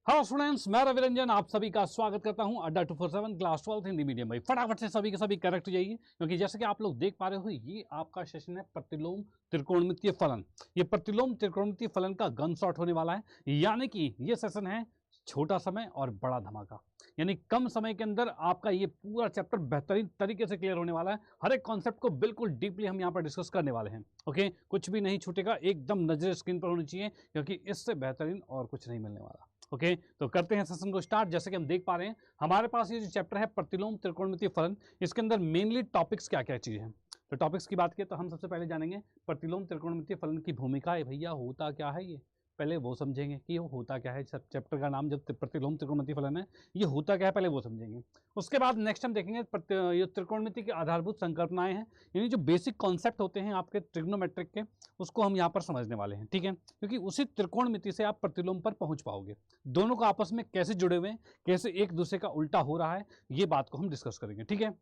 Hello students, मैं रवि रंजन आप सभी का स्वागत करता हूं अड्डा 247 क्लास 12 हिंदी मीडियम। भाई फटाफट से सभी के सभी करेक्ट हो जाइए, क्योंकि जैसे कि आप लोग देख पा रहे हो ये आपका सेशन है प्रतिलोम त्रिकोणमितीय फलन। ये प्रतिलोम त्रिकोणमितीय फलन का गन शॉट होने वाला है, यानी कि ये सेशन है छोटा समय और बड़ा धमाका। यानी कम समय के अंदर आपका ये पूरा चैप्टर बेहतरीन तरीके से क्लियर होने वाला है। हर एक कॉन्सेप्ट को बिल्कुल डीपली हम यहाँ पर डिस्कस करने वाले हैं। ओके, कुछ भी नहीं छूटेगा, एकदम नजर स्क्रीन पर होनी चाहिए, क्योंकि इससे बेहतरीन और कुछ नहीं मिलने वाला। ओके, तो करते हैं सेशन को स्टार्ट। जैसे कि हम देख पा रहे हैं हमारे पास ये जो चैप्टर है प्रतिलोम त्रिकोणमितीय फलन, इसके अंदर मेनली टॉपिक्स क्या क्या चीजें हैं। तो टॉपिक्स की बात करें तो हम सबसे पहले जानेंगे प्रतिलोम त्रिकोणमितीय फलन की भूमिका है। भैया होता क्या है ये, पहले वो समझेंगे कि वो होता क्या है। सब चैप्टर का नाम जब प्रतिलोम त्रिकोणमितीय फलन है, ये होता क्या है पहले वो समझेंगे। उसके बाद नेक्स्ट हम देखेंगे ये त्रिकोणमिति की आधारभूत संकल्पनाएं हैं, यानी जो बेसिक कॉन्सेप्ट होते हैं आपके ट्रिग्नोमेट्रिक के, उसको हम यहाँ पर समझने वाले हैं। ठीक है, क्योंकि उसी त्रिकोणमिति से आप प्रतिलोम पर पहुंच पाओगे। दोनों का आपस में कैसे जुड़े हुए हैं, कैसे एक दूसरे का उल्टा हो रहा है, ये बात को हम डिस्कस करेंगे। ठीक है,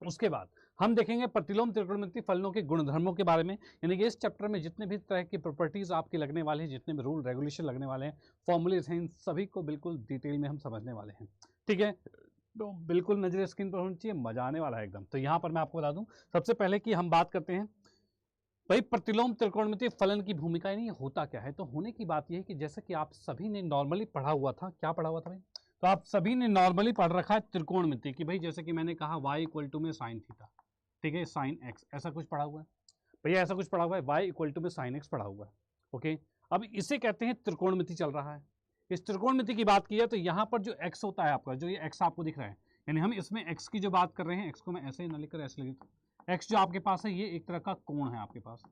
उसके बाद हम देखेंगे प्रतिलोम त्रिकोणमितीय फलनों के गुणधर्मों के बारे में, यानी कि इस चैप्टर में जितने भी तरह की प्रॉपर्टीज आपके लगने वाले हैं, जितने भी रूल रेगुलेशन लगने वाले हैं, फॉर्मूलेज हैं, इन सभी को बिल्कुल डिटेल में हम समझने वाले हैं। ठीक है, तो बिल्कुल नजर स्क्रीन पर होनी चाहिए, मजा आने वाला है एकदम। तो यहां पर मैं आपको बता दूं सबसे पहले कि हम बात करते हैं भाई प्रतिलोम त्रिकोणमितीय फलन की भूमिका, यानी होता क्या है। तो होने की बात यह है कि जैसे कि आप सभी ने नॉर्मली पढ़ा हुआ था, क्या पढ़ा हुआ था भाई, तो आप सभी ने नॉर्मली पढ़ रखा है त्रिकोणमिति की। भाई जैसे कि मैंने कहा y इक्वल टू में साइन थीटा, ठीक है, साइन एक्स, ऐसा कुछ पढ़ा हुआ है भैया, ऐसा कुछ पढ़ा हुआ है, y इक्वल टू में साइन एक्स पढ़ा हुआ है। ओके, अब इसे कहते हैं त्रिकोणमिति चल रहा है। इस त्रिकोणमिति की बात की है तो यहाँ पर जो x होता है आपका, जो ये x आपको दिख रहा है, यानी हम इसमें x की जो बात कर रहे हैं, x को मैं ऐसे ही ना लिखकर ऐसे लिख, x जो आपके पास है ये एक तरह का कोण है आपके पास।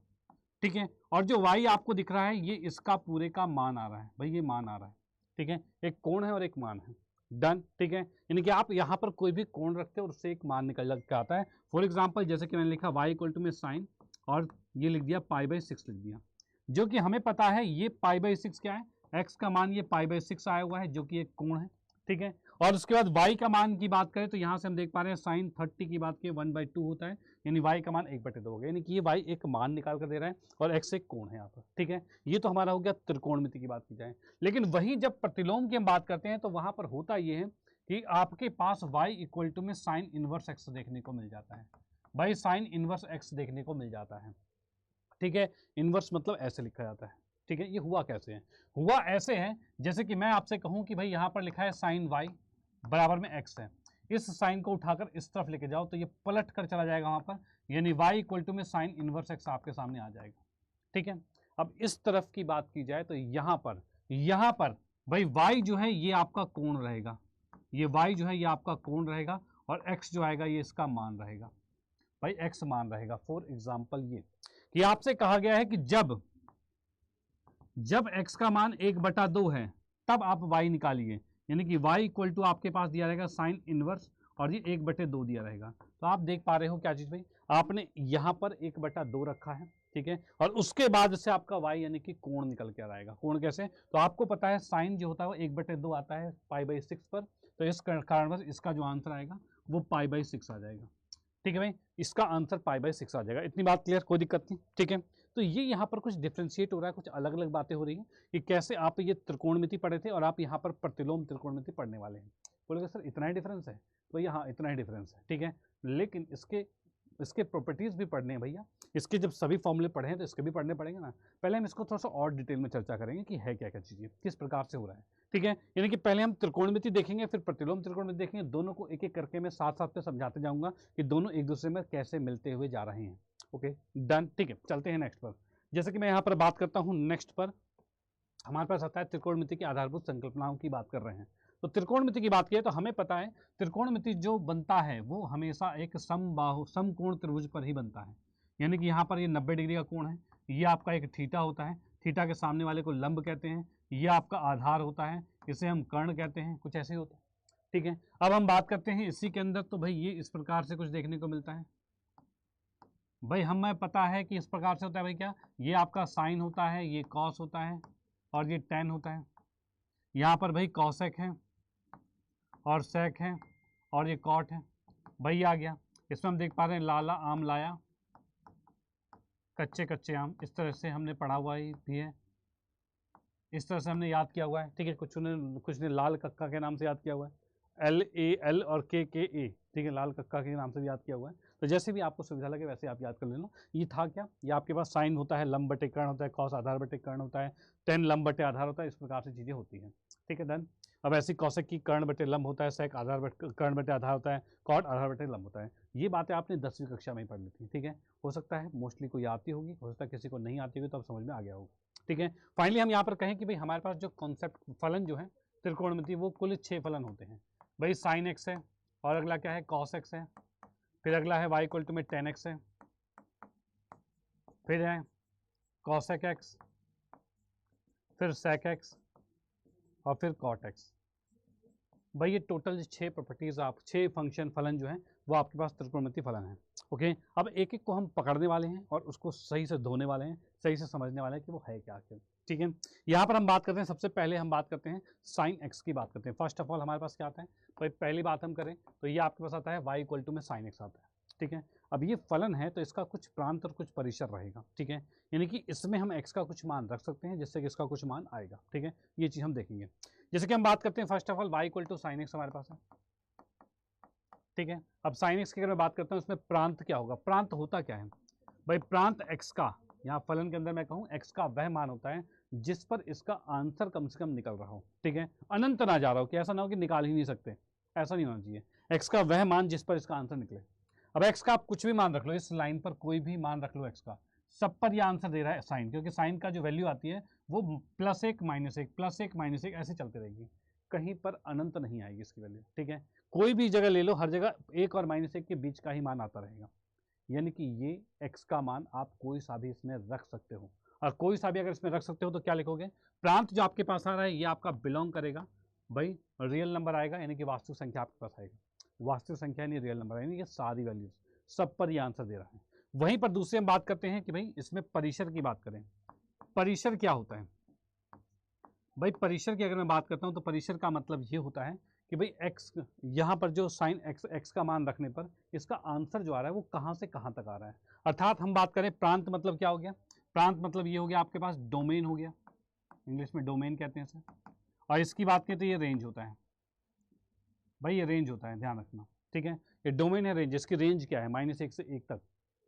ठीक है, और जो y आपको दिख रहा है ये इसका पूरे का मान आ रहा है। भाई ये मान आ रहा है, ठीक है, एक कोण है और एक मान है। डन, ठीक है, यानी कि आप यहां पर कोई भी कोण रखते हैं और उससे एक मान निकल के आता है। फॉर एग्जाम्पल जैसे कि मैंने लिखा y इक्वल टू में साइन, और ये लिख दिया π/6 लिख दिया, जो कि हमें पता है ये π/6 क्या है, x का मान ये π/6 आया हुआ है, जो कि एक कोण है। ठीक है, और उसके बाद y का मान की बात करें तो यहां से हम देख पा रहे हैं साइन 30 की बात करें 1/2 होता है, यानी y का मान 1/2 हो गया, यानी कि ये y एक मान निकाल कर दे रहा है और x एक कोण है यहाँ पर। ठीक है, ये तो हमारा हो गया त्रिकोणमिति की बात की जाए। लेकिन वहीं जब प्रतिलोम की हम बात करते हैं तो वहां पर होता ये है कि आपके पास y इक्वल टू में साइन इनवर्स x देखने को मिल जाता है। भाई साइन इनवर्स x देखने को मिल जाता है। ठीक है, इनवर्स मतलब ऐसे लिखा जाता है। ठीक है, ये हुआ कैसे है, हुआ ऐसे है जैसे कि मैं आपसे कहूं कि भाई यहां पर लिखा है साइन y बराबर में x है, इस साइन को उठाकर इस तरफ लेके जाओ तो ये पलट कर चला जाएगा वहां पर, यानी y इक्वल टू में साइन इनवर्स x आपके सामने आ जाएगा। ठीक है, अब इस तरफ की बात की जाए तो यहां पर भाई y जो है ये आपका कोण रहेगा, ये y जो है ये आपका कोण रहेगा, और x जो आएगा ये इसका मान रहेगा। भाई x मान रहेगा। फॉर एग्जाम्पल ये कि आपसे कहा गया है कि जब x का मान 1/2 है तब आप y निकालिए, यानी कि y इक्वल टू आपके पास दिया रहेगा साइन इनवर्स, और ये 1/2 दिया रहेगा। तो आप देख पा रहे हो क्या चीज भाई, आपने यहां पर 1/2 रखा है। ठीक है, और उसके बाद से आपका y यानी कि कोण निकल के आएगा। कोण कैसे, तो आपको पता है साइन जो होता है वो 1/2 आता है π/6 पर, तो इस कारणवश इसका जो आंसर आएगा वो π/6 आ जाएगा। ठीक है भाई, इसका आंसर π/6 आ जाएगा। इतनी बात क्लियर, कोई दिक्कत नहीं। ठीक है, तो ये यहाँ पर कुछ डिफ्रेंशिएट हो रहा है, कुछ अलग अलग बातें हो रही हैं कि कैसे आप ये त्रिकोणमिति पढ़े थे और आप यहाँ पर प्रतिलोम त्रिकोणमिति पढ़ने वाले हैं। बोलेगा सर इतना ही डिफरेंस है, तो यहाँ इतना ही डिफरेंस है। ठीक है, लेकिन इसके प्रॉपर्टीज भी पढ़ने हैं भैया, इसके जब सभी फॉर्मूले पढ़े हैं तो इसके भी पढ़ने पड़ेंगे ना। पहले हम इसको थोड़ा सा और डिटेल में चर्चा करेंगे कि है क्या क्या चीजें, किस प्रकार से हो रहा है। ठीक है, यानी कि पहले हम त्रिकोणमिति देखेंगे, फिर प्रतिलोम त्रिकोणमिति देखेंगे, दोनों को एक एक करके मैं साथ साथ में समझाते जाऊंगा कि दोनों एक दूसरे में कैसे मिलते हुए जा रहे हैं। ओके डन, ठीक है, चलते हैं नेक्स्ट पर। जैसे कि मैं यहाँ पर बात करता हूँ नेक्स्ट पर, हमारे पास आता है त्रिकोणमिति की आधारभूत संकल्पनाओं की बात कर रहे हैं। तो त्रिकोणमिति की बात की तो हमें पता है त्रिकोणमिति जो बनता है वो हमेशा एक समबाहु समकोण त्रिभुज पर ही बनता है, यानी कि यहाँ पर ये 90 डिग्री का कोण है, ये आपका एक थीटा होता है, थीटा के सामने वाले को लंब कहते हैं, ये आपका आधार होता है, इसे हम कर्ण कहते हैं, कुछ ऐसे होता है। ठीक है, अब हम बात करते हैं इसी के अंदर, तो भाई ये इस प्रकार से कुछ देखने को मिलता है। भाई हमें पता है कि इस प्रकार से होता है भाई, क्या ये आपका साइन होता है, ये कॉस होता है, और ये टेन होता है। यहाँ पर भाई कॉसेक है और सेक है, और ये कॉट है। भाई आ गया, इसमें हम देख पा रहे हैं लाला आम लाया, कच्चे कच्चे आम, इस तरह से हमने पढ़ा हुआ ही भी है। इस तरह से हमने याद किया हुआ है, ठीक है। कुछ ने लाल कक्का के नाम से याद किया हुआ है, LAL और KKA, ठीक है, लाल कक्का के नाम से भी याद किया हुआ है। तो जैसे भी आपको सुविधा लगे वैसे आप याद कर लेना। ये था क्या, ये आपके पास साइन होता है, लंब बटे कर्ण होता है, कॉस आधार बटे कर्ण होता है, टेन लंब बटे आधार होता है, इस प्रकार से चीज़ें होती हैं, ठीक है, डन। अब ऐसी कौशिक की कर्ण बटे लंब होता है, सेक आधार बटे कर्ण बटे आधार होता है, कॉट आधार बटे लंब होता है। ये बातें आपने 10वीं कक्षा में ही पढ़ ली थी, ठीक है। हो सकता है मोस्टली कोई आती होगी, हो सकता है किसी को नहीं आती होगी, तो अब समझ में आ गया होगा, ठीक है। फाइनली हम यहाँ पर कहें कि भाई हमारे पास जो कॉन्सेप्ट फलन जो है त्रिकोणमिति, वो कुल 6 फलन होते हैं भाई। साइन एक्स है, और अगला क्या है, कॉस एक्स है, फिर अगला है वाई इक्वल टू में टेन एक्स है, फिर है कॉसेक एक्स, फिर सेक एक्स, और फिर कॉट एक्स। भाई ये टोटल 6 प्रॉपर्टीज, आप 6 फंक्शन फलन जो है वो आपके पास त्रिकोणमिति फलन है, ओके। अब एक एक को हम पकड़ने वाले हैं और उसको सही से धोने वाले हैं, सही से समझने वाले हैं कि वो है क्या आखिर, ठीक है। यहाँ पर हम बात करते हैं, सबसे पहले हम बात करते हैं साइन एक्स की बात करते हैं। फर्स्ट ऑफ ऑल हमारे पास क्या आता है भाई, पहली बात हम करें तो ये आपके पास आता है वाई इक्वल टू में साइन एक्स आता है, ठीक है। अब ये फलन है तो इसका कुछ प्रांत और कुछ परिसर रहेगा, ठीक है। यानी कि इसमें हम एक्स का कुछ मान रख सकते हैं जिससे कि इसका कुछ मान आएगा, ठीक है। ये चीज़ हम देखेंगे। जैसे कि हम बात करते हैं first of all y equal to sine x हमारे पास है, ठीक है। अब साइन एक्स की अगर मैं बात करता हूँ, इसमें प्रांत क्या होगा, प्रांत होता क्या है भाई, प्रांत एक्स का, यहाँ फलन के अंदर मैं कहूँ एक्स का वह मान होता है जिस पर इसका आंसर कम से कम निकल रहा हो, ठीक है। अनंत ना जा रहा हो, कि ऐसा ना हो कि निकाल ही नहीं सकते, ऐसा नहीं होना चाहिए। एक्स का वह मान जिस पर इसका आंसर निकले। अब एक्स का आप कुछ भी मान रख लो, इस लाइन पर कोई भी मान रख लो एक्स का, सब पर यह आंसर दे रहा है साइन, क्योंकि साइन का जो वैल्यू आती है वो +1 -1 +1 -1 ऐसे चलते रहेगी, कहीं पर अनंत नहीं आएगी इसकी वैल्यू, ठीक है। कोई भी जगह ले लो, हर जगह 1 और -1 के बीच का ही मान आता रहेगा। यानी कि ये x का मान आप कोई सा भी इसमें रख सकते हो, और कोई सा भी अगर इसमें रख सकते हो तो क्या लिखोगे, प्रांत जो आपके पास आ रहा है ये आपका बिलोंग करेगा भाई, रियल नंबर आएगा, यानी कि वास्तविक संख्या आपके पास आएगा। वास्तविक संख्या यानी रियल नंबर, यानी कि सारी वैल्यूज, सब पर ये आंसर दे रहा है। वहीं पर दूसरी हम बात करते हैं कि भाई इसमें परिसर की बात करें। परिसर क्या होता है भाई, परिसर की अगर मैं बात करता हूं तो परिसर का मतलब ये होता है कि भाई एक्स, यहाँ पर जो साइन एक्स का मान रखने पर इसका आंसर जो आ रहा है वो कहाँ से कहाँ तक आ रहा है। अर्थात हम बात करें प्रांत मतलब क्या हो गया, प्रांत मतलब ये हो गया आपके पास डोमेन हो गया, इंग्लिश में डोमेन कहते हैं इसे। और इसकी बात करें तो ये रेंज होता है भाई, ये रेंज होता है, ध्यान रखना, ठीक है। ये डोमेन है, रेंज, इसकी रेंज क्या है -1 से 1 तक,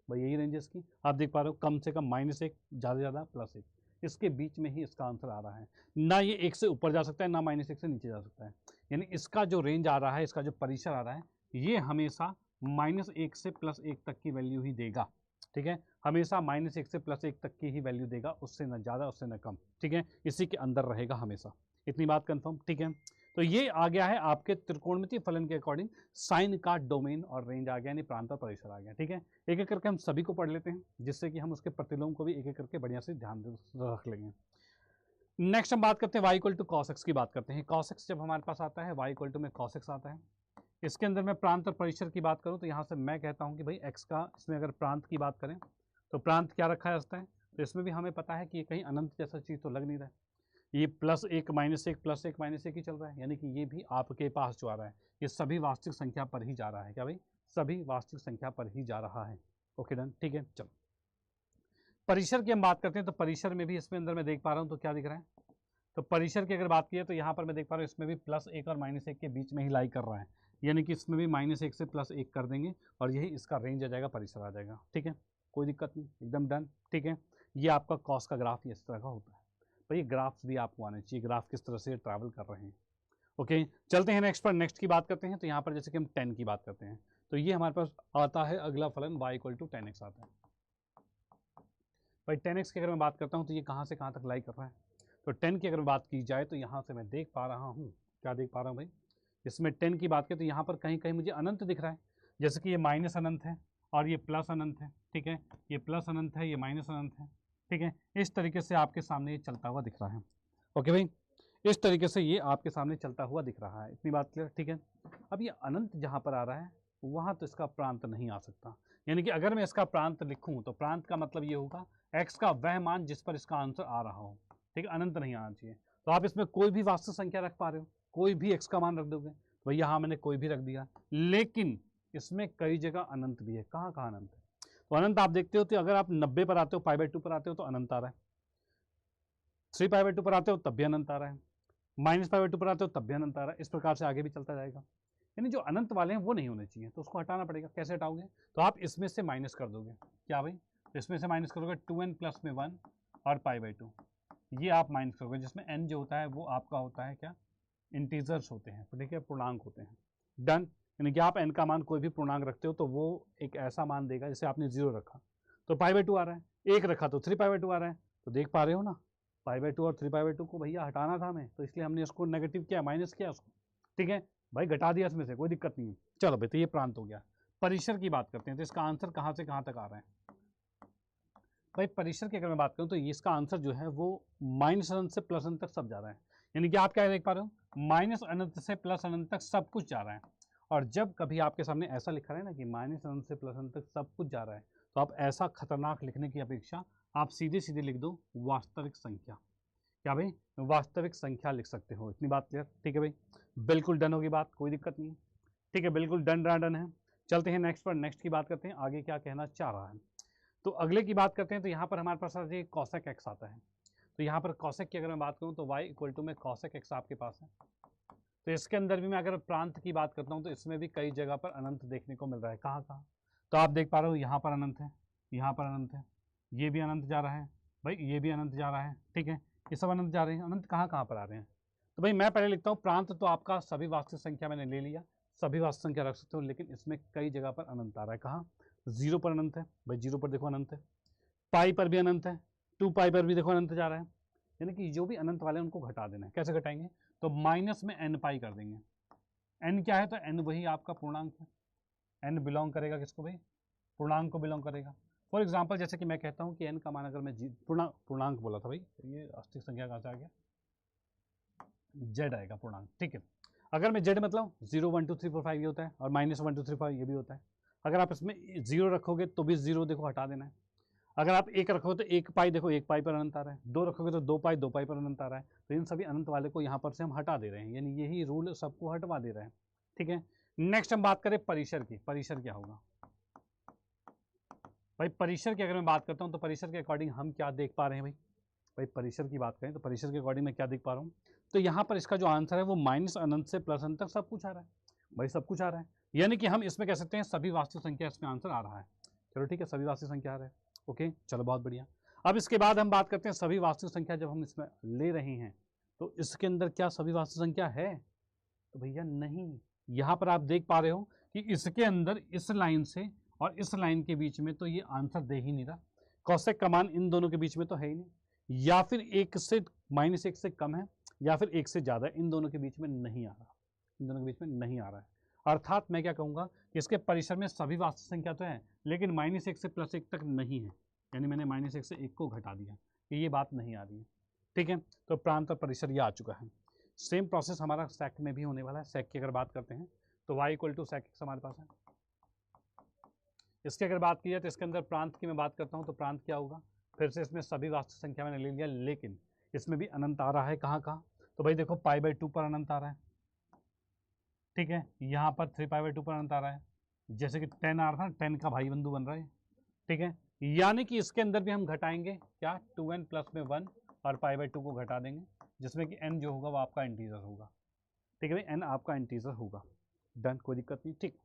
भाई यही रेंज है इसकी, आप देख पा रहे हो, कम से कम -1, ज़्यादा से ज़्यादा +1, इसके बीच में ही इसका आंसर आ रहा है। ना ये 1 से ऊपर जा सकता है, ना -1 से नीचे जा सकता है। यानी इसका जो रेंज आ रहा है, इसका जो परिसर आ रहा है, ये हमेशा -1 से +1 तक की वैल्यू ही देगा, ठीक है। हमेशा -1 से +1 तक की ही वैल्यू देगा, उससे ना ज़्यादा उससे ना कम, ठीक है। इसी के अंदर रहेगा हमेशा, इतनी बात कंफर्म, ठीक है। तो ये आ गया है आपके त्रिकोणमितीय फलन के अकॉर्डिंग साइन का डोमेन और रेंज आ गया, यानी प्रांत और परिसर आ गया, ठीक है। एक एक करके हम सभी को पढ़ लेते हैं, जिससे कि हम उसके प्रतिलोम को भी एक एक करके बढ़िया से ध्यान रख लेंगे। नेक्स्ट हम बात करते हैं y equal to cos x की बात करते हैं। कॉस एक्स जब हमारे पास आता है, वाई इक्वल टू में कॉस एक्स आता है। इसके अंदर मैं प्रांत और परिसर की बात करूं तो यहाँ से मैं कहता हूं कि भाई एक्स का, इसमें अगर प्रांत की बात करें तो प्रांत क्या रखा है है, तो इसमें भी हमें पता है कि ये कहीं अनंत जैसा चीज़ तो लग नहीं रहा है, ये +1 -1 +1 -1 ही चल रहा है, यानी कि ये भी आपके पास जो आ रहा है ये सभी वास्तविक संख्या पर ही जा रहा है। क्या भाई, सभी वास्तविक संख्या पर ही जा रहा है, ओके डन, ठीक है। चलो परिसर की हम बात करते हैं, तो परिसर में भी इसमें अंदर मैं देख पा रहा हूँ तो क्या दिख रहा है, तो परिसर की अगर बात की है तो यहाँ पर मैं देख पा रहा हूँ इसमें भी +1 और -1 के बीच में ही लाई कर रहा है, यानी कि इसमें भी -1 से +1 कर देंगे और यही इसका रेंज आ जाएगा, परिसर आ जाएगा, ठीक है। कोई दिक्कत नहीं, एकदम डन, ठीक है। ये आपका कॉस का ग्राफ इस तरह का होता है। तो ये ग्राफ्स भी आपको आने चाहिए, ग्राफ किस तरह से ट्रैवल कर रहे हैं, ओके। चलते हैं नेक्स्ट पर, नेक्स्ट की बात करते हैं। तो यहाँ पर जैसे कि हम 10 की बात करते हैं, तो ये हमारे पास आता है अगला फलन y इक्वल टू 10x आता है। भाई 10x की अगर मैं बात करता हूँ तो ये कहाँ से कहाँ तक लाई कर रहा है, तो 10 की अगर बात की जाए तो यहाँ से मैं देख पा रहा हूँ, क्या देख पा रहा हूँ भाई, इसमें 10 की बात करें तो यहाँ पर कहीं कहीं मुझे अनंत दिख रहा है, जैसे कि ये माइनस अनंत है और ये प्लस अनंत है, ठीक है। ये प्लस अनंत है, ये माइनस अनंत है, ठीक है। इस तरीके से आपके सामने ये चलता हुआ दिख रहा है, ओके भाई, इस तरीके से ये आपके सामने चलता हुआ दिख रहा है, इतनी बात क्लियर, ठीक है। अब ये अनंत जहाँ पर आ रहा है वहाँ तो इसका प्रांत नहीं आ सकता, यानी कि अगर मैं इसका प्रांत लिखूँ तो प्रांत का मतलब ये होगा एक्स का वह मान जिस पर इसका आंसर आ रहा हो, ठीक है, अनंत नहीं आना चाहिए। तो आप इसमें कोई भी वास्तविक संख्या रख पा रहे हो, कोई भी एक्स का मान रख दोगे, भाई यहाँ मैंने कोई भी रख दिया, लेकिन इसमें कई जगह अनंत भी है, कहाँ कहाँ अनंत है, तो अनंत आप देखते हो तो अगर आप 90 पर आते हो, π/2 पर आते हो तो अनंत आ रहा है, 3π/2 पर आते हो तब भी अनंत आ रहा है, -π/2 पर आते हो तब भी अनंत आ रहा है। इस प्रकार से आगे भी चलता जाएगा, यानी जो अनंत वाले हैं वो नहीं होने चाहिए, तो उसको हटाना पड़ेगा। कैसे हटाओगे? तो आप इसमें से माइनस कर दोगे। क्या भाई? इसमें से माइनस करोगे 2n प्लस में 1 और π/2, ये आप माइनस करोगे, जिसमें n जो होता है वो आपका होता है क्या? इंटीजर्स होते हैं, ठीक है, पूर्णांक होते हैं। डन। यानी कि आप n का मान कोई भी पूर्णांक रखते हो तो वो एक ऐसा मान देगा, जैसे आपने 0 रखा तो π/2 आ रहा है, 1 रखा तो 3π/2 आ रहा है। तो देख पा रहे हो ना, π/2 और 3π/2 को भैया हटाना था हमें, तो इसलिए हमने इसको नेगेटिव किया, माइनस किया उसको, ठीक है भाई, घटा दिया इसमें से, कोई दिक्कत नहीं है। चलो भाई, तो ये प्रांत हो गया। परिसर की बात करते हैं, तो इसका आंसर कहाँ से कहाँ तक आ रहा है भाई? परिसर की अगर मैं बात करूँ तो इसका आंसर जो है वो माइनस अनंत से प्लस अनंत तक सब जा रहा है। यानी कि आप क्या देख पा रहे हो, माइनस अनंत से प्लस अनंत तक सब कुछ जा रहा है। और जब कभी आपके सामने ऐसा लिखा है ना कि माइनस अनंत से प्लस अनंत तक सब कुछ जा रहा है, तो आप ऐसा खतरनाक लिखने की अपेक्षा आप सीधे सीधे लिख दो वास्तविक संख्या। क्या भाई? वास्तविक संख्या लिख सकते हो। इतनी बात क्लियर? ठीक है भाई, बिल्कुल डन होगी बात, कोई दिक्कत नहीं। ठीक है, बिल्कुल डन है। चलते हैं नेक्स्ट पर, नेक्स्ट की बात करते हैं, आगे क्या कहना चाह रहा है। तो अगले की बात करते हैं, तो यहाँ पर हमारे पास आज कॉसेक एक्स आता है। तो यहाँ पर कॉसेक की अगर मैं बात करूँ तो y इक्वल टू में कॉसेक एक्स आपके पास है। तो इसके अंदर भी मैं अगर प्रांत की बात करता हूँ तो इसमें भी कई जगह पर अनंत देखने को मिल रहा है। कहाँ कहाँ? तो आप देख पा रहे हो, यहाँ पर अनंत है, यहाँ पर अनंत है, ये भी अनंत जा रहा है भाई, ये भी अनंत जा रहा है, ठीक है, ये सब अनंत जा रहे हैं। अनंत कहाँ कहाँ पर आ रहे हैं? तो भाई मैं पहले लिखता हूँ प्रांत, तो आपका सभी वास्तविक संख्या मैंने ले लिया, सभी वास्तविक संख्या रख सकते हो, लेकिन इसमें कई जगह पर अनंत आ रहा है। कहाँ? 0 पर अनंत है भाई, 0 पर देखो अनंत है, पाई पर भी अनंत है, 2π पर भी देखो अनंत जा रहा है। यानी कि जो भी अनंत वाले हैं उनको घटा देना है। कैसे घटाएंगे? तो माइनस में n पाई कर देंगे। n क्या है? तो n वही आपका पूर्णांक है। n बिलोंग करेगा किसको भाई? पूर्णांक को बिलोंग करेगा। फॉर एग्जाम्पल जैसे कि मैं कहता हूँ कि n का मान अगर मैं पूर्णांक बोला था भाई, ये अष्टक संख्या कहाँ से आ गया? z आएगा पूर्णांक, ठीक है। अगर मैं z मतलब 0 1 2 3 4 5 ये होता है, और -1 2 3 5 ये भी होता है। अगर आप इसमें 0 रखोगे तो भी 0 देखो हटा देना है। अगर आप 1 रखोगे तो 1 पाई देखो 1 पाई पर अनंत आ रहा है, 2 रखोगे तो 2 पाई पर अनंत आ रहा है। तो इन सभी अनंत वाले को यहाँ पर से हम हटा दे रहे हैं, यानी यही रूल सबको हटवा दे रहे हैं, ठीक है। नेक्स्ट हम बात करें परिसर की। परिसर क्या होगा भाई? परिसर की अगर मैं बात करता हूँ तो परिसर के अकॉर्डिंग हम क्या देख पा रहे हैं भाई? परिसर की बात करें तो परिसर के अकॉर्डिंग मैं क्या देख पा रहा हूँ, तो यहाँ पर इसका जो आंसर है वो माइनस अनंत से प्लस अनंत तक सब कुछ आ रहा है भाई, सब कुछ आ रहा है। यानी कि हम इसमें कह सकते हैं सभी वास्तविक संख्या इसमें आंसर आ रहा है। चलो ठीक है, सभी वास्तविक संख्या आ रहा है, ओके, चलो बहुत बढ़िया। अब इसके बाद हम बात करते हैं सभी वास्तविक संख्या जब हम इसमें ले रहे हैं तो इसके अंदर क्या सभी वास्तविक संख्या है? तो भैया नहीं। यहाँ पर आप देख पा रहे हो कि इसके अंदर इस लाइन से और इस लाइन के बीच में तो ये आंसर दे ही नहीं रहा। कॉसेक का मान इन दोनों के बीच में तो है ही नहीं, या फिर 1 से -1 से कम है, या फिर 1 से ज़्यादा, इन दोनों के बीच में नहीं आ रहा, इन दोनों के बीच में नहीं आ रहा है। अर्थात मैं क्या कहूँगा कि इसके परिसर में सभी वास्तविक संख्या तो है, लेकिन -1 से +1 तक नहीं है, यानी मैंने -1 से 1 को घटा दिया, ये बात नहीं आ रही है, ठीक है। तो प्रांत और परिसर ये आ चुका है। सेम प्रोसेस हमारा सेक में भी होने वाला है। सेक की अगर बात करते हैं तो y इक्वल टू सेक हमारे पास है। इसकी अगर बात की जाए तो इसके अंदर प्रांत की मैं बात करता हूँ तो प्रांत क्या होगा? फिर से इसमें सभी वास्तविक संख्या मैंने ले लिया, लेकिन इसमें भी अनंत आ रहा है। कहाँ कहाँ? तो भाई देखो π/2 पर अनंत आ रहा है, ठीक है, यहाँ पर 3π/2 पर अनंत आ रहा है, जैसे कि 10 आ रहा था, 10 का भाई बंधु बन रहा है, ठीक है। यानी कि इसके अंदर भी हम घटाएंगे क्या? 2n प्लस में 1 और π/2 को घटा देंगे, जिसमें कि n जो होगा वो आपका इंटीजर होगा, ठीक है भाई, n आपका इंटीजर होगा। डन, कोई दिक्कत नहीं, ठीक,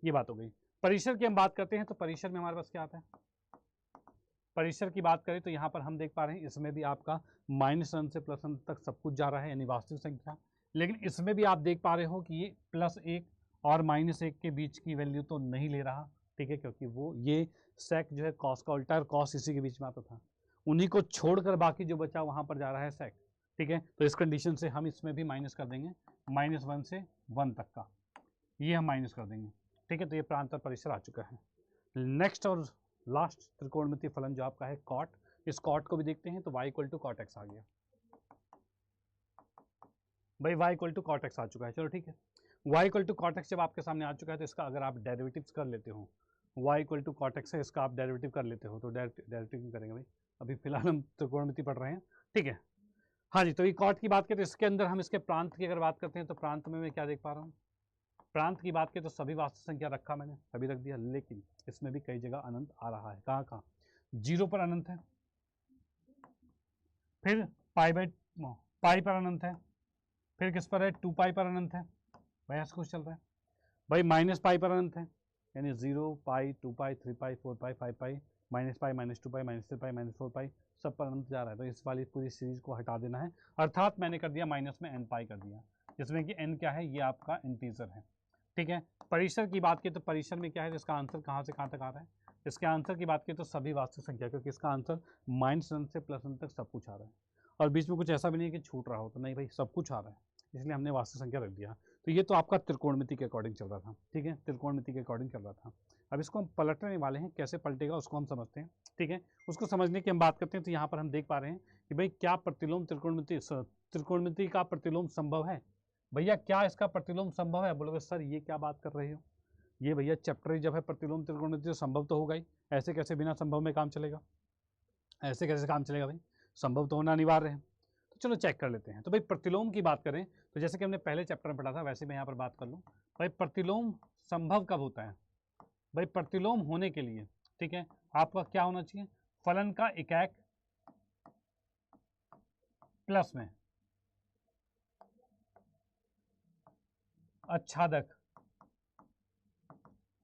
ये बात हो गई। परिसर की हम बात करते हैं तो परिसर में हमारे पास क्या आता है? परिसर की बात करें तो यहाँ पर हम देख पा रहे हैं इसमें भी आपका -1 से +1 तक सब कुछ जा रहा है, यानी वास्तविक संख्या। लेकिन इसमें भी आप देख पा रहे हो कि ये +1 और -1 के बीच की वैल्यू तो नहीं ले रहा, ठीक है, क्योंकि वो ये सेक जो है कॉस का उल्टा और कॉस इसी के बीच में आता था, उन्हीं को छोड़कर बाकी जो बचा वहाँ पर जा रहा है सेक, ठीक है। तो इस कंडीशन से हम इसमें भी माइनस कर देंगे, -1 से 1 तक का ये हम माइनस कर देंगे, ठीक है। तो ये प्रांत और परिसर आ चुका है। नेक्स्ट और लास्ट त्रिकोणमितीय फलन जो आपका है कॉट, इस कॉट को भी देखते हैं तो y equal to cot x आ गया भाई, y equal to cot x आ चुका है। चलो ठीक है, y equal to cot x जब आपके सामने आ चुका है तो इसका अगर आप डेरिवेटिव्स कर लेते हो, y equal to cot x है, इसका आप डेरिवेटिव कर लेते हो, तो डेरिवेटिव क्यों करेंगे भाई, अभी फिलहाल हम त्रिकोणमिति पढ़ रहे हैं, ठीक है। हाँ जी, तो ये कॉट की बात करें तो इसके अंदर हम इसके प्रांत की अगर बात करते हैं तो प्रांत में मैं क्या देख पा रहा हूँ? प्रांत की बात करें तो सभी वास्तविक संख्या रखा मैंने, अभी रख दिया, लेकिन इसमें भी कई जगह अनंत आ रहा है। कहाँ कहाँ? 0 पर अनंत है, फिर पाई पर अनंत है, फिर किस पर है 2 पाई पर अनंत है, भाई ऐसा कुछ चल रहा है। भाई माइनस पाई पर अनंत है, यानी 0 पाई 2 पाई 3 पाई 4 पाई 5 pi minus pi minus 2 pi minus 3 pi minus 4 पाई सब पर अनंत जा रहा है, तो इस वाली पूरी सीरीज को हटा देना है। अर्थात मैंने कर दिया माइनस में n पाई कर दिया, जिसमें कि n क्या है, ये आपका इंटीजर है, ठीक है। परिसर की बात की तो परिसर में क्या है, इसका आंसर कहाँ से कहाँ तक आ रहा है, इसके आंसर की बात की तो सभी वास्तविक संख्या, क्योंकि इसका आंसर -1 से +1 तक सब कुछ आ रहा है, और बीच में कुछ ऐसा भी नहीं है कि छूट रहा हो, तो नहीं भाई सब कुछ आ रहा है, इसलिए हमने वास्तविक संख्या रख दिया। तो ये तो आपका त्रिकोणमिति के अकॉर्डिंग चल रहा था, ठीक है, त्रिकोणमिति के अकॉर्डिंग चल रहा था। अब इसको हम पलटने वाले हैं, कैसे पलटेगा उसको हम समझते हैं, ठीक है। उसको समझने की हम बात करते हैं, तो यहाँ पर हम देख पा रहे हैं कि भाई क्या प्रतिलोम त्रिकोणमिति का प्रतिलोम संभव है। भैया क्या इसका प्रतिलोम संभव है, बोलोगे सर ये क्या बात कर रहे हो, ये भैया चैप्टर ही जब है प्रतिलोम त्रिकोणमिति तो संभव तो होगा ही, ऐसे कैसे बिना संभव में काम चलेगा, ऐसे कैसे काम चलेगा भाई, संभव तो होना अनिवार्य है। तो चलो चेक कर लेते हैं। तो भाई प्रतिलोम की बात करें तो जैसे कि हमने पहले चैप्टर में पढ़ा था, वैसे मैं यहाँ पर बात कर लूँ। भाई प्रतिलोम संभव कब होता है, भाई प्रतिलोम होने के लिए, ठीक है, आपका क्या होना चाहिए, फलन का एकाक प्लस में आच्छादक,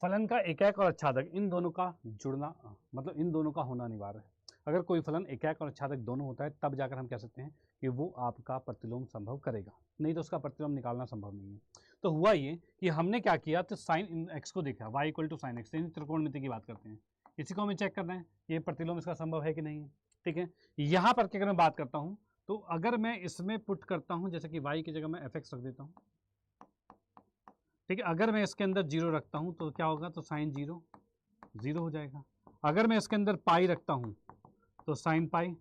फलन का एकाक और आच्छादक इन दोनों का जुड़ना, मतलब इन दोनों का होना अनिवार्य है। अगर कोई फलन एकाक और आच्छादक दोनों होता है तब जाकर हम कह सकते हैं कि वो आपका प्रतिलोम संभव करेगा, नहीं तो उसका प्रतिलोम निकालना संभव नहीं है। तो हुआ ये कि हमने क्या किया, तो साइन एक्स को देखा, y equal to sine x, त्रिकोणमिति की बात करते हैं, इसी को हमें चेक करना है ये प्रतिलोम इसका संभव है कि नहीं है, ठीक है। यहाँ पर अगर मैं बात करता हूँ तो अगर मैं इसमें पुट करता हूँ, जैसे कि y की जगह मैं fx रख देता हूँ, ठीक है, अगर मैं इसके अंदर 0 रखता हूँ तो क्या होगा, तो साइन 0 हो जाएगा। अगर मैं इसके अंदर पाई रखता हूँ तो साइन पाई,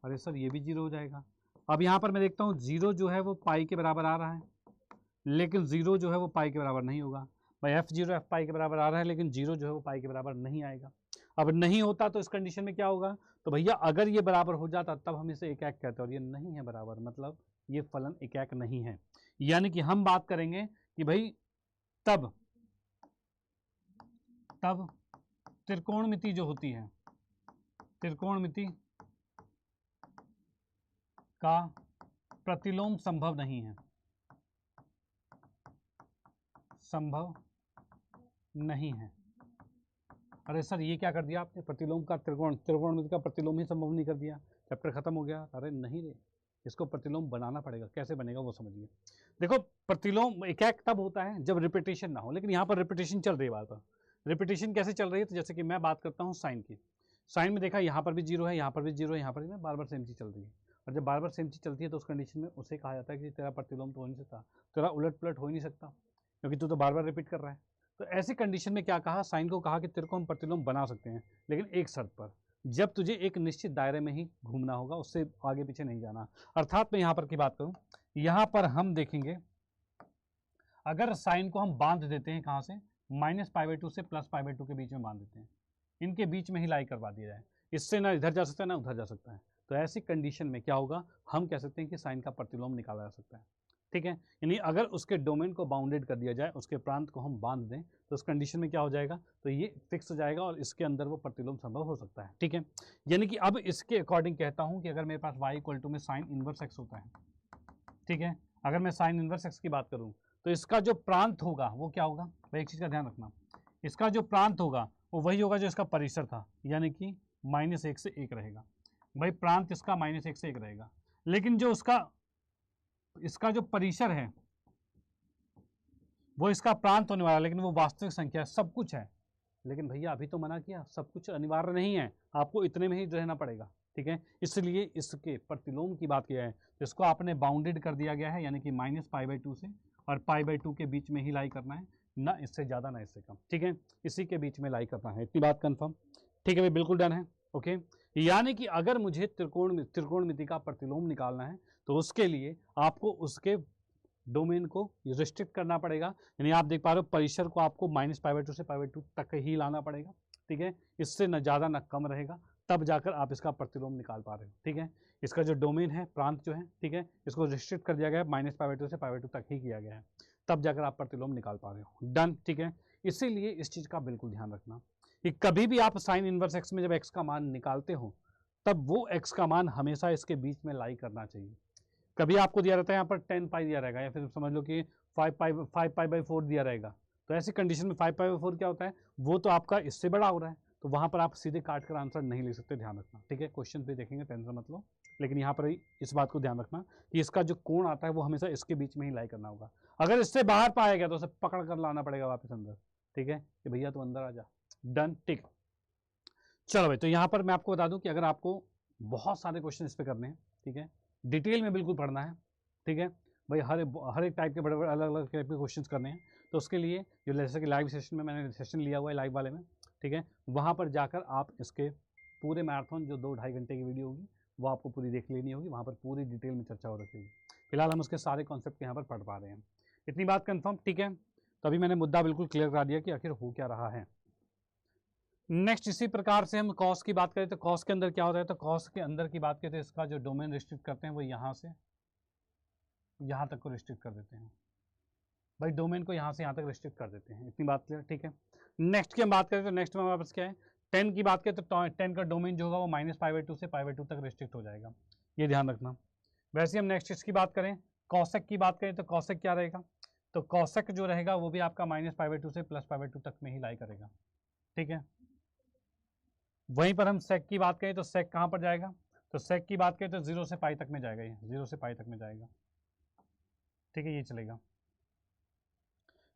अरे सर ये भी 0 हो जाएगा। अब यहाँ पर मैं देखता हूँ 0 जो है वो पाई के बराबर आ रहा है, लेकिन 0 जो है वो पाई के बराबर नहीं होगा। भाई f0 f पाई के बराबर आ रहा है, लेकिन 0 जो है वो पाई के बराबर नहीं आएगा। अब नहीं होता तो इस कंडीशन में क्या होगा, तो भैया अगर ये बराबर हो जाता तब हम इसे एकाक कहते हैं, और ये नहीं है बराबर, मतलब ये फलन एकाक नहीं है। यानी कि हम बात करेंगे कि भाई तब त्रिकोणमिति जो होती है, त्रिकोणमिति का प्रतिलोम संभव नहीं है, संभव नहीं है। अरे सर ये क्या कर दिया आपने, प्रतिलोम का त्रिकोणमिति का प्रतिलोम ही संभव नहीं कर दिया, चैप्टर खत्म हो गया। अरे नहीं रे, इसको प्रतिलोम बनाना पड़ेगा, कैसे बनेगा वो समझिए। देखो प्रतिलोम एकाक तब होता है जब रिपीटेशन ना हो, लेकिन यहाँ पर रिपीटेशन चल रही है, बार बार रिपीटेशन कैसे चल रही है, तो जैसे कि मैं बात करता हूँ साइन की, साइन में देखा यहाँ पर भी 0 है, यहाँ पर भी 0 है, यहाँ पर भी बार बार सेम चीज़ चल रही है, और जब बार बार सेम चीज़ चलती है तो उस कंडीशन में उसे कहा जाता है कि तेरा प्रतिलोम तो हो नहीं सकता, तेरा उलट पुलट हो ही नहीं सकता, क्योंकि तू तो बार बार रिपीट कर रहा है। तो ऐसी कंडीशन में क्या कहा, साइन को कहा कि तेरे को हम प्रतिलोम बना सकते हैं, लेकिन एक शर्त पर, जब तुझे एक निश्चित दायरे में ही घूमना होगा, उससे आगे पीछे नहीं जाना। अर्थात मैं यहाँ पर की बात करूँ, यहाँ पर हम देखेंगे अगर साइन को हम बांध देते हैं कहाँ से, -π/2 से +π/2 के बीच में बांध देते हैं, इनके बीच में ही लाई करवा दिया जाए, इससे ना इधर जा सकता है ना उधर जा सकता है, तो ऐसी कंडीशन में क्या होगा, हम कह सकते हैं कि साइन का प्रतिलोम निकाला जा सकता है, ठीक है। यानी अगर उसके डोमेन को बाउंडेड कर दिया जाए, उसके प्रांत को हम बांध दें, तो उस कंडीशन में क्या हो जाएगा, तो ये फिक्स हो जाएगा और इसके अंदर वो प्रतिलोम संभव हो सकता है, ठीक है। यानी कि अब इसके अकॉर्डिंग कहता हूँ कि अगर मेरे पास y इक्वल टू में साइन इनवर्स x होता है, ठीक है, अगर मैं साइन इनवर्स x की बात करूँ तो इसका जो प्रांत होगा वो क्या होगा, भाई एक चीज़ का ध्यान रखना, इसका जो प्रांत होगा वो वही होगा जो इसका परिसर था, यानी कि -1 से 1 रहेगा। भाई प्रांत इसका -1 से 1 रहेगा, लेकिन जो इसका जो परिसर है वो इसका प्रांत होने वाला, लेकिन वो वास्तविक संख्या सब कुछ है, लेकिन भैया अभी तो मना किया, सब कुछ अनिवार्य नहीं है, आपको इतने में ही रहना पड़ेगा, ठीक है। इसलिए इसके प्रतिलोम की बात किया है, तो इसको आपने बाउंडेड कर दिया गया है, यानी कि -π/2 से और π/2 के बीच में ही लाई करना है, ना इससे ज़्यादा ना इससे कम, ठीक है, इसी के बीच में लाई करना है, इतनी बात कंफर्म, ठीक है भाई, बिल्कुल डन है, ओके। यानी कि अगर मुझे त्रिकोणमिति का प्रतिलोम निकालना है तो उसके लिए आपको उसके डोमेन को रिस्ट्रिक्ट करना पड़ेगा, यानी आप देख पा रहे हो परिसर को आपको -π/2 से π/2 तक ही लाना पड़ेगा, ठीक है, इससे न ज़्यादा न कम रहेगा, तब जाकर आप इसका प्रतिलोम निकाल पा रहे हो, ठीक है। इसका जो डोमेन है, प्रांत जो है, ठीक है, इसको रिस्ट्रिक्ट कर दिया गया है, -π/2 से π/2 तक ही किया गया है, तब जाकर आप प्रतिलोम निकाल पा रहे हो, डन, ठीक है। इसीलिए इस चीज़ का बिल्कुल ध्यान रखना कि कभी भी आप साइन इनवर्स एक्स में जब एक्स का मान निकालते हो तब वो x का मान हमेशा इसके बीच में लाई करना चाहिए। कभी आपको दिया रहता है यहाँ पर 10 पाई दिया रहेगा, या फिर समझ लो कि 5 पाई/4 दिया रहेगा, तो ऐसी कंडीशन में 5 पाई/4 क्या होता है, वो तो आपका इससे बड़ा हो रहा है, तो वहाँ पर आप सीधे काट कर आंसर नहीं ले सकते, ध्यान रखना, ठीक है। क्वेश्चन पे देखेंगे, टेंशन मत लो, लेकिन यहाँ पर इस बात को ध्यान रखना कि इसका जो कोण आता है वो हमेशा इसके बीच में ही लाई करना होगा। अगर इससे बाहर पाया गया तो उसे पकड़ कर लाना पड़ेगा वापस अंदर, ठीक है, कि भैया तू अंदर आ जा। डन, ठीक। चलो भाई, तो यहाँ पर मैं आपको बता दूं कि अगर आपको बहुत सारे क्वेश्चन इस पर करने हैं, ठीक है, डिटेल में बिल्कुल पढ़ना है, ठीक है भाई, हर एक टाइप के बड़े बड़े अलग अलग टाइप के क्वेश्चंस करने हैं, तो उसके लिए जो जैसे कि लाइव सेशन में मैंने सेशन लिया हुआ है लाइव वाले में, ठीक है, वहाँ पर जाकर आप इसके पूरे मैराथन जो 2-2.5 घंटे की वीडियो होगी वो आपको पूरी देख लेनी होगी, वहाँ पर पूरी डिटेल में चर्चा हो रखी होगी। फिलहाल हम उसके सारे कॉन्सेप्ट यहाँ पर पढ़ पा रहे हैं, इतनी बात कन्फर्म, ठीक है। तो अभी मैंने मुद्दा बिल्कुल क्लियर करा दिया कि आखिर हो क्या रहा है। नेक्स्ट इसी प्रकार से हम कॉस की बात करें तो कॉस के अंदर क्या होता है, तो कॉस के अंदर की बात करें तो इसका जो डोमेन रिस्ट्रिक्ट करते हैं वो यहाँ से यहाँ तक को रिस्ट्रिक्ट कर देते हैं भाई, डोमेन को यहाँ से यहाँ तक रिस्ट्रिक्ट कर देते हैं, इतनी बात क्लियर, ठीक है। नेक्स्ट की हम बात करें तो नेक्स्ट में हमारे पास क्या है, 10 की बात करें तो 10 का डोमेन जो होगा वो -π/2 से π/2 तक रिस्ट्रिक्ट हो जाएगा, ये ध्यान रखना। वैसे हम नेक्स्ट इसकी बात करें, कॉसेक की बात करें तो कॉसेक क्या रहेगा, तो कॉसेक जो रहेगा वो भी आपका -π/2 से +π/2 तक में ही लाई करेगा, ठीक है। वहीं पर हम सेक की बात करें तो सेक कहाँ पर जाएगा, तो सेक की बात करें तो 0 से π तक में जाएगा, ये 0 से π तक में जाएगा, ठीक है, ये चलेगा।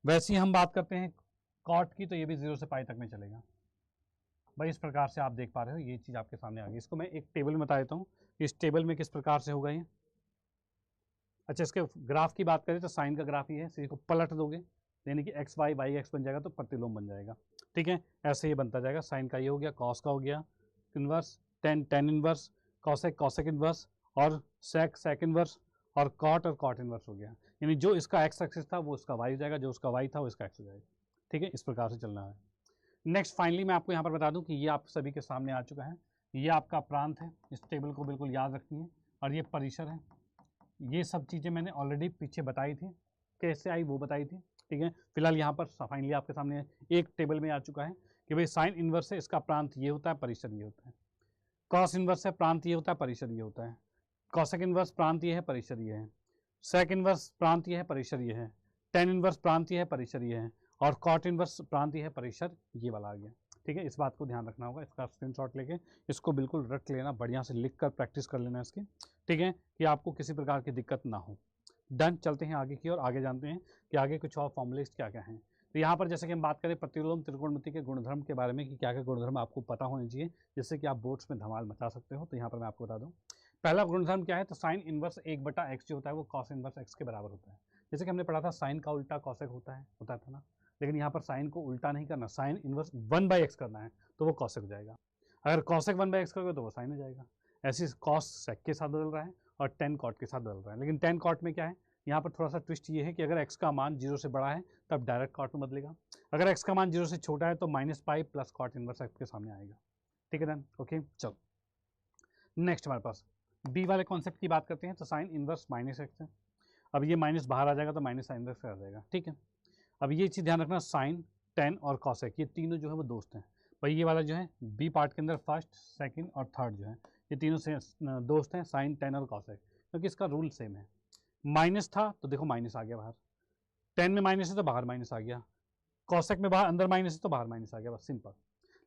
वैसे ही हम बात करते हैं कॉट की, तो ये भी 0 से π तक में चलेगा भाई। इस प्रकार से आप देख पा रहे हो, ये चीज़ आपके सामने आ गई। इसको मैं एक टेबल में बता देता हूँ कि इस टेबल में किस प्रकार से होगा ये। अच्छा, इसके ग्राफ की बात करें तो साइन का ग्राफ ही है, इसी को पलट दोगे यानी कि एक्स वाई वाई एक्स बन जाएगा तो प्रतिलोम बन जाएगा, ठीक है, ऐसे ही बनता जाएगा। साइन का ये हो गया, कॉस का हो गया inverse, tan inverse, cosec cosec inverse, और सेक इनवर्स, और कॉट इनवर्स हो गया। यानी जो इसका एक्स एक्सिस था वो इसका वाई हो जाएगा, जो उसका वाई था वो इसका एक्स हो जाएगा, ठीक है, इस प्रकार से चलना है। नेक्स्ट फाइनली मैं आपको यहाँ पर बता दूँ कि ये आप सभी के सामने आ चुका है, ये आपका प्रांत है, इस टेबल को बिल्कुल याद रखनी है, और ये परिसर है। ये सब चीज़ें मैंने ऑलरेडी पीछे बताई थी, कैसे आई वो बताई थी, ठीक है। फिलहाल यहाँ पर फाइनली आपके सामने एक टेबल में आ चुका है कि भाई साइन इनवर्स है, इसका प्रांत ये होता है, परिसर ये होता है। कॉस इनवर्स है, प्रांत ये होता है, परिसर ये होता है। कॉसेक इनवर्स प्रांत ये है, परिसर ये है। सेक इनवर्स प्रांत ये है, परिसर ये है। टेन इनवर्स प्रांत ये है, परिसर ये है। और कॉट इनवर्स प्रांत ये है, परिसर ये वाला आ गया, ठीक है। इस बात को ध्यान रखना होगा, इसका स्क्रीनशॉट लेके इसको बिल्कुल रख लेना, बढ़िया से लिख कर प्रैक्टिस कर लेना इसकी, ठीक है, कि आपको किसी प्रकार की दिक्कत ना हो। डन, चलते हैं आगे की और आगे जानते हैं कि आगे कुछ और फॉर्मूलेज क्या क्या हैं। तो यहाँ पर जैसे कि हम बात करें प्रतिलोम त्रिकोणमिति के गुणधर्म के बारे में कि क्या क्या गुणधर्म आपको पता होने चाहिए जिससे कि आप बोर्ड्स में धमाल मचा सकते हो, तो यहाँ पर मैं आपको बता दूँ। पहला गुणधर्म क्या है, तो साइन इनवर्स 1/x जो होता है वो कॉस इनवर्स x के बराबर होता है। जैसे कि हमने पढ़ा था साइन का उल्टा कॉसेक होता था ना, लेकिन यहाँ पर साइन को उल्टा नहीं करना, साइन इनवर्स 1/x करना है तो वो कॉसेक हो जाएगा। अगर कॉसेक 1/x करोगे तो वो साइन हो जाएगा। ऐसे कॉस सेक के साथ बदल रहा है और टेन कॉट के साथ बदल रहा है, लेकिन टेन कॉट में क्या है, यहाँ पर थोड़ा सा ट्विस्ट ये है कि अगर x का मान 0 से बड़ा है तब डायरेक्ट कॉट में बदलेगा, अगर x का मान 0 से छोटा है तो -π प्लस कॉट इनवर्स x के सामने आएगा, ठीक है। डन, ओके, चलो नेक्स्ट हमारे पास बी वाले कॉन्सेप्ट की बात करते हैं। तो साइन इनवर्स -x है, अब ये माइनस बाहर आ जाएगा तो माइनस साइन इनवर्स आ जाएगा, ठीक है। अब ये चीज़ ध्यान रखना, साइन टेन और कॉसेक ये तीनों जो है वो दोस्त हैं भाई। ये वाला जो है बी पार्ट के अंदर फर्स्ट सेकंड और थर्ड जो है ये तीनों से दोस्त हैं, साइन टेन और कॉसेक, क्योंकि इसका रूल सेम है। माइनस था तो देखो माइनस आ गया बाहर, टेन में माइनस है तो बाहर माइनस आ गया, कॉसेक में बाहर अंदर माइनस है तो बाहर माइनस आ गया, बस सिंपल।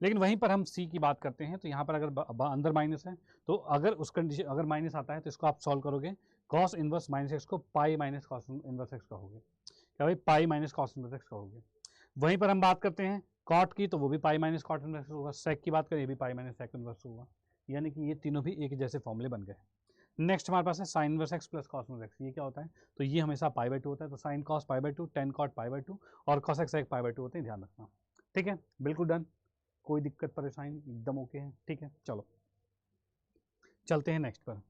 लेकिन वहीं पर हम सी की बात करते हैं, तो यहाँ पर अगर अंदर माइनस है तो अगर उस कंडीशन अगर माइनस आता है तो इसको आप सॉल्व करोगे, कॉस इनवर्स माइनस एक्स को pi minus cos inverse x कहोगे, क्या भाई pi minus cos inverse x कहोगे। वहीं पर हम बात करते हैं कॉट की, तो वो भी पाई माइनस कॉट इनवर्स होगा। सेक की बात करें, ये भी पाई माइनस सेक इनवर्स होगा, यानी कि ये तीनों भी एक जैसे फॉर्मूले बन गए। नेक्स्ट हमारे पास है sine inverse x plus cos inverse x, ये क्या होता है, तो ये हमेशा π/2 होता है, तो साइन कॉस π/2, टेन कॉट π/2 और कॉस एक्स π/2 होते हैं, ध्यान रखना, ठीक है, बिल्कुल डन, कोई दिक्कत परेशानी एकदम ओके है, ठीक है। चलो चलते हैं नेक्स्ट पर।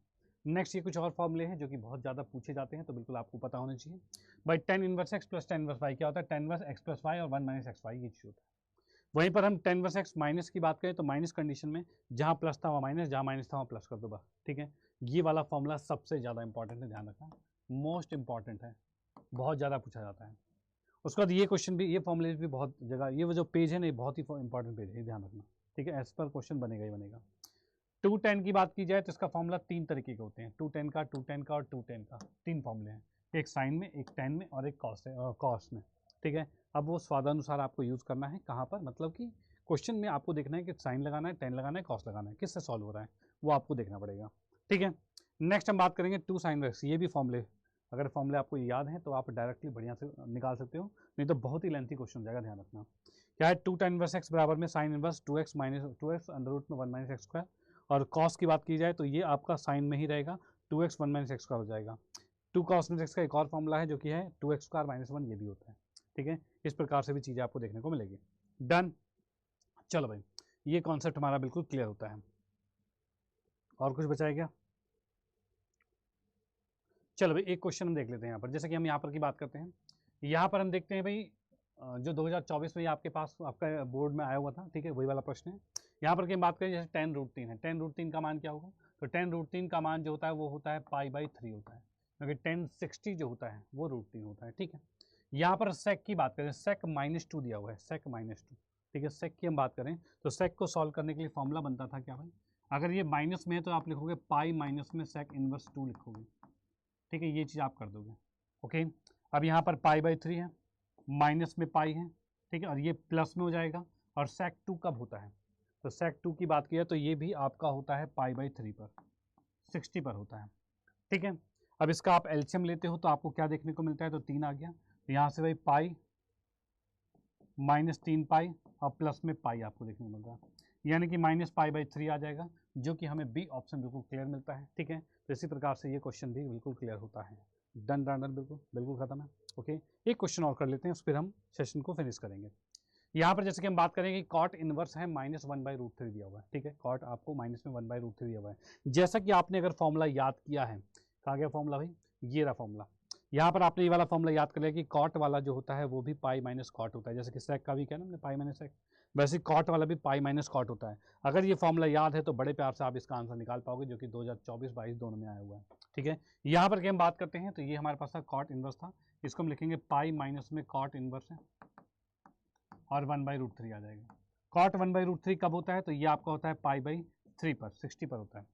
नेक्स्ट ये कुछ और फॉर्मूले हैं जो कि बहुत ज़्यादा पूछे जाते हैं, तो बिल्कुल आपको पता होना चाहिए भाई। Tan inverse x plus tan inverse y क्या होता है, tan inverse x plus y और 1 माइनस एक्स वाई, ये चीज़ होता है। वहीं पर हम टेन इनवर्स एक्स माइनस की बात करें तो माइनस कंडीशन में जहाँ प्लस था वहाँ माइनस, जहाँ माइनस था वहाँ प्लस कर दो बस, ठीक है। ये वाला फॉर्मूला सबसे ज़्यादा इंपॉर्टेंट है, ध्यान रखना, मोस्ट इंपॉर्टेंट है, बहुत ज़्यादा पूछा जाता है। उसके बाद ये क्वेश्चन भी, ये फॉर्मूले भी बहुत जगह, ये जो पेज है ना ये बहुत ही इंपॉर्टेंट पेज है, ध्यान रखना, ठीक है, एज पर क्वेश्चन बनेगा ही बनेगा। 2tan की बात की जाए तो इसका फॉर्मूला 3 तरीके के होते हैं, 2tan का, 2tan का और 2tan का, 3 फॉर्मूले हैं, एक साइन में, एक tan में और एक कॉस में, ठीक है। अब वो स्वादानुसार आपको यूज़ करना है, कहाँ पर, मतलब कि क्वेश्चन में आपको देखना है कि साइन लगाना है, tan लगाना है, कॉस लगाना है, किससे सॉल्व हो रहा है वो आपको देखना पड़ेगा, ठीक है। नेक्स्ट हम बात करेंगे 2 sin inverse, ये भी फॉर्मूले, अगर फॉर्मूले आपको याद हैं तो आप डायरेक्टली बढ़िया से निकाल सकते हो, नहीं तो बहुत ही लेंथी क्वेश्चन हो जाएगा, ध्यान रखना। क्या है, 2 tan इनवर्स x बराबर में sine inverse 2x minus 2x under root में 1 माइनस एक्स स्क्वायर, और कॉस की बात की जाए तो ये आपका साइन में ही रहेगा, 2x 1 माइनस एक्स स्क्वायर हो जाएगा। 2 cos माइनस एक्स का एक और फॉर्मूला है जो कि है 2x स्क्वायर माइनस 1, ये भी होता है, ठीक है। इस प्रकार से भी चीज़ें आपको देखने को मिलेगी। डन, चलो भाई, ये कॉन्सेप्ट हमारा बिल्कुल क्लियर होता है। और कुछ बचा है क्या? चलो भाई, एक क्वेश्चन हम देख लेते हैं यहाँ पर, जैसे कि हम यहाँ पर की बात करते हैं, यहाँ पर हम देखते हैं भाई जो 2024 में आपके पास आपका बोर्ड में आया हुआ था, ठीक है, वही वाला प्रश्न है। यहाँ पर की हम बात करें, जैसे tan√3 है, tan√3 का मान क्या होगा, तो tan√3 का मान जो होता है वो होता है π/3 होता है, क्योंकि tan60 जो होता है वो √3 होता है, ठीक है। यहाँ पर sec की बात करें, sec -2 दिया हुआ है, sec -2, ठीक है। sec की हम बात करें तो sec को सॉल्व करने के लिए फॉर्मूला बनता था क्या भाई, अगर ये माइनस में है तो आप लिखोगे पाई माइनस में sec इनवर्स 2 लिखोगे, ठीक है, ये चीज़ आप कर दोगे, ओके। अब यहाँ पर π/3 है, माइनस में पाई है, ठीक है, और ये प्लस में हो जाएगा, और sec 2 कब होता है, तो sec 2 की बात की है तो ये भी आपका होता है π/3 पर, 60 पर होता है, ठीक है। अब इसका आप एलसीएम लेते हो तो आपको क्या देखने को मिलता है, तो 3 आ गया, तो यहाँ से भाई पाई माइनस 3 पाई और प्लस में पाई आपको देखने को मिल रहा है, यानी कि -π/3 आ जाएगा, जो कि हमें बी ऑप्शन बिल्कुल क्लियर मिलता है, ठीक है। तो इसी प्रकार से ये क्वेश्चन भी बिल्कुल क्लियर होता है। डन डन डन, बिल्कुल बिल्कुल खत्म है, ओके। एक क्वेश्चन और कर लेते हैं, उस फिर हम सेशन को फिनिश करेंगे। यहाँ पर जैसे कि हम बात करेंगे, कॉट इनवर्स है -1/√3 दिया हुआ है, ठीक है, कॉट आपको माइनस में 1/√3 दिया हुआ है। जैसा कि आपने अगर फॉर्मूला याद किया है, कहाँ गया फॉर्मूला भाई, ये रहा फॉर्मूला, यहाँ पर आपने ये वाला फॉर्मूला याद कर लिया कि कॉट वाला जो होता है वो भी पाई माइनस कॉट होता है, जैसे कि सेक का भी क्या ना हमने पाई माइनस सेक, वैसे कॉट वाला भी पाई माइनस कॉट होता है। अगर ये फॉर्मूला याद है तो बड़े प्यार से आप इसका आंसर निकाल पाओगे, जो कि 2024-22 दोनों में आया हुआ है, ठीक है। यहाँ पर हम बात करते हैं तो ये हमारे पास था कॉट इनवर्स था, इसको हम लिखेंगे पाई माइनस में कॉट इनवर्स है, और 1/√3 आ जाएगा। कॉट 1/√3 कब होता है, तो ये आपका होता है π/3 पर, 60 पर होता है,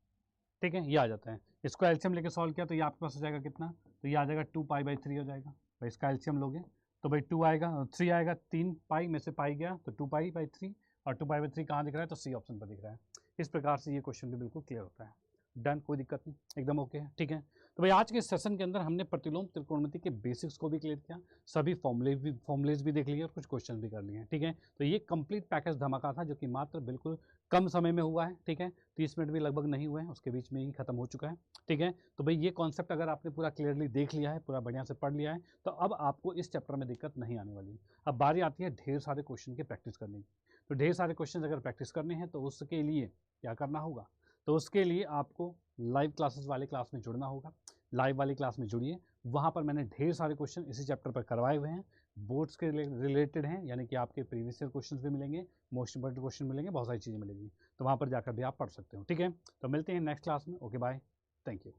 ठीक है, ये आ जाता है। इसको एलसीएम लेके सॉल्व किया तो ये आपके पास हो जाएगा कितना, तो ये आ जाएगा 2π/3 हो जाएगा भाई, इसका एलसीएम लोगे तो भाई 2 आएगा, 3 आएगा, 3 पाई में से पाई गया तो 2π/3, और 2π/3 कहाँ दिख रहा है, तो सी ऑप्शन पर दिख रहा है। इस प्रकार से ये क्वेश्चन भी बिल्कुल क्लियर होता है। डन, कोई दिक्कत नहीं, एकदम ओके है, ठीक है। तो भाई आज के सेशन के अंदर हमने प्रतिलोम त्रिकोणमिति के बेसिक्स को भी क्लियर किया, सभी फॉर्मुलेज भी देख लिए और कुछ क्वेश्चन भी कर लिए हैं, ठीक है। तो ये कंप्लीट पैकेज धमाका था, जो कि मात्र बिल्कुल कम समय में हुआ है, ठीक है, 30 मिनट भी लगभग नहीं हुए हैं, उसके बीच में ही खत्म हो चुका है, ठीक है। तो भाई ये कॉन्सेप्ट अगर आपने पूरा क्लियरली देख लिया है, पूरा बढ़िया से पढ़ लिया है, तो अब आपको इस चैप्टर में दिक्कत नहीं आने वाली। अब बारी आती है ढेर सारे क्वेश्चन की प्रैक्टिस करने की। तो ढेर सारे क्वेश्चन अगर प्रैक्टिस करने हैं तो उसके लिए क्या करना होगा, तो उसके लिए आपको लाइव क्लासेस वाले क्लास में जुड़ना होगा। लाइव वाली क्लास में जुड़िए, वहाँ पर मैंने ढेर सारे क्वेश्चन इसी चैप्टर पर करवाए हुए हैं, बोर्ड्स के रिलेटेड हैं, यानी कि आपके प्रीवियस ईयर क्वेश्चन भी मिलेंगे, मोस्ट इंपॉर्टेंट क्वेश्चन मिलेंगे, बहुत सारी चीज़ें मिलेंगी, तो वहाँ पर जाकर भी आप पढ़ सकते हो, ठीक है। तो मिलते हैं नेक्स्ट क्लास में, ओके बाय, थैंक यू।